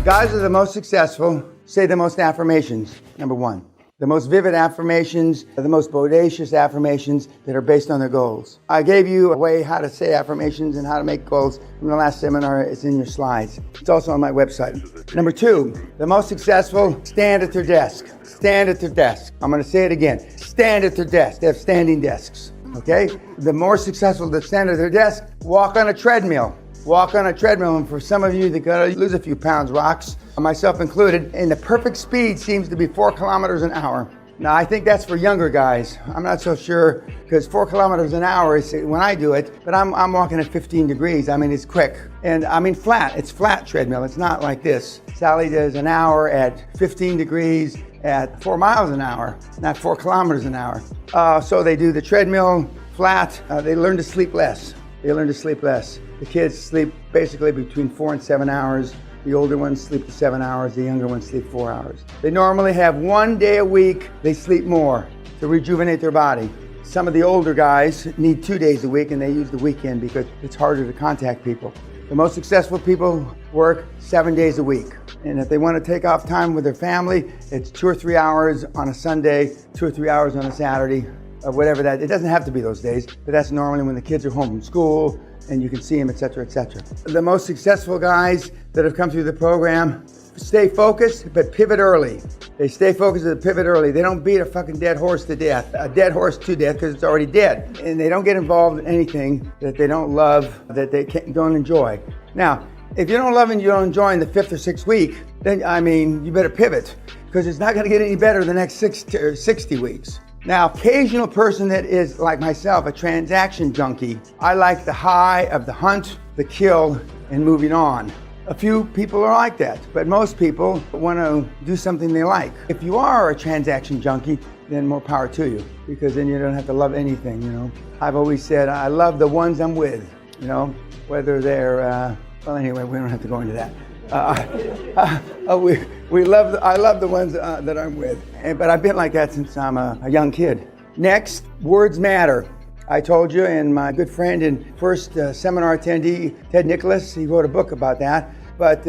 guys who are the most successful say the most affirmations, number one. The most vivid affirmations, the most bodacious affirmations that are based on their goals. I gave you a way how to say affirmations and how to make goals from the last seminar. It's in your slides. It's also on my website. Number two, the most successful stand at their desk. Stand at their desk. I'm going to say it again. Stand at their desk. They have standing desks. Okay? The more successful that stand at their desk, walk on a treadmill. Walk on a treadmill, and for some of you that gotta lose a few pounds, rocks, myself included, and the perfect speed seems to be 4 kilometers an hour. Now, I think that's for younger guys. I'm not so sure, because 4 kilometers an hour is when I do it, but I'm walking at 15 degrees. I mean, it's quick. And I mean flat. It's flat treadmill. It's not like this. Sally does an hour at 15 degrees at 4 miles an hour, not 4 kilometers an hour. So they do the treadmill flat. They learn to sleep less. The kids sleep basically between 4 and 7 hours. The older ones sleep 7 hours. The younger ones sleep 4 hours. They normally have 1 day a week they sleep more to rejuvenate their body. Some of the older guys need 2 days a week, and they use the weekend because it's harder to contact people. The most successful people work 7 days a week. And if they want to take off time with their family, it's 2 or 3 hours on a Sunday, 2 or 3 hours on a Saturday, or whatever that. It doesn't have to be those days, but that's normally when the kids are home from school and you can see them, etc., etc. The most successful guys that have come through the program stay focused, but pivot early. They stay focused and pivot early. They don't beat a fucking dead horse to death, a dead horse to death, because it's already dead. And they don't get involved in anything that they don't love, that they don't enjoy. Now, if you don't love and you don't enjoy in the 5th or 6th week, then, I mean, you better pivot, because it's not going to get any better the next 60 weeks. Now, occasional person that is like myself, a transaction junkie, I like the high of the hunt, the kill, and moving on. A few people are like that, but most people want to do something they like. If you are a transaction junkie, then more power to you, because then you don't have to love anything, you know. I've always said, I love the ones I'm with, you know, whether they're, well, anyway, we don't have to go into that. I love the ones that I'm with, but I've been like that since I'm a young kid. Next, words matter. I told you, and my good friend and first seminar attendee, Ted Nicholas, he wrote a book about that, but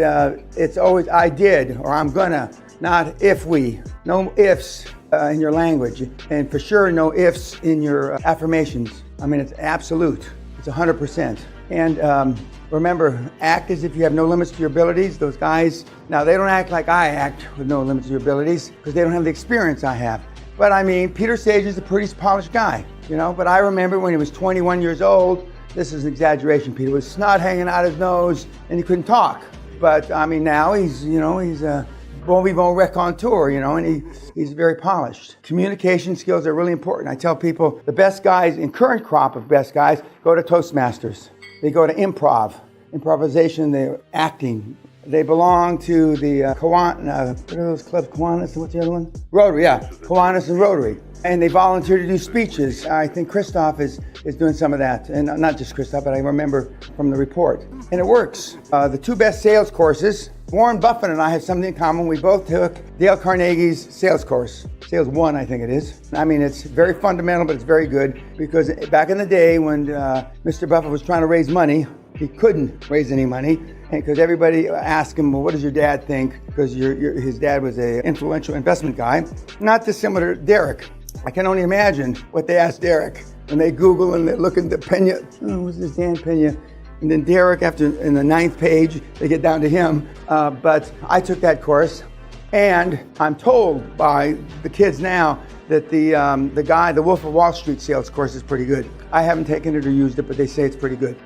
it's always I did, or I'm gonna, not if we. No ifs in your language, and for sure no ifs in your affirmations. I mean, it's absolute. It's 100%. And remember, act as if you have no limits to your abilities. Those guys, now they don't act like I act with no limits to your abilities because they don't have the experience I have. But I mean, Peter Sage is a pretty polished guy, you know, but I remember when he was 21 years old, this is an exaggeration, Peter, with snot hanging out his nose and he couldn't talk. But I mean, now he's, you know, he's a bon vivant raconteur, you know, and he's very polished. Communication skills are really important. I tell people the best guys in current crop of best guys go to Toastmasters. They go to improvisation, they're acting. They belong to the what are those clubs, Kiwanis, what's the other one? Rotary, yeah, Kiwanis and Rotary. And they volunteer to do speeches. I think Christoph is doing some of that. And not just Christoph, but I remember from the report. And it works. The 2 best sales courses, Warren Buffett and I have something in common. We both took Dale Carnegie's sales course. Sales 1, I think it is. I mean, it's very fundamental, but it's very good because back in the day when Mr. Buffett was trying to raise money, he couldn't raise any money because everybody asked him, well, what does your dad think? Because his dad was an influential investment guy. Not dissimilar to Derek. I can only imagine what they asked Derek when they Google and they look into Pena. Oh, what's this Dan Pena? And then Derek, after in the 9th page, they get down to him. But I took that course, and I'm told by the kids now that the Wolf of Wall Street sales course is pretty good. I haven't taken it or used it, but they say it's pretty good.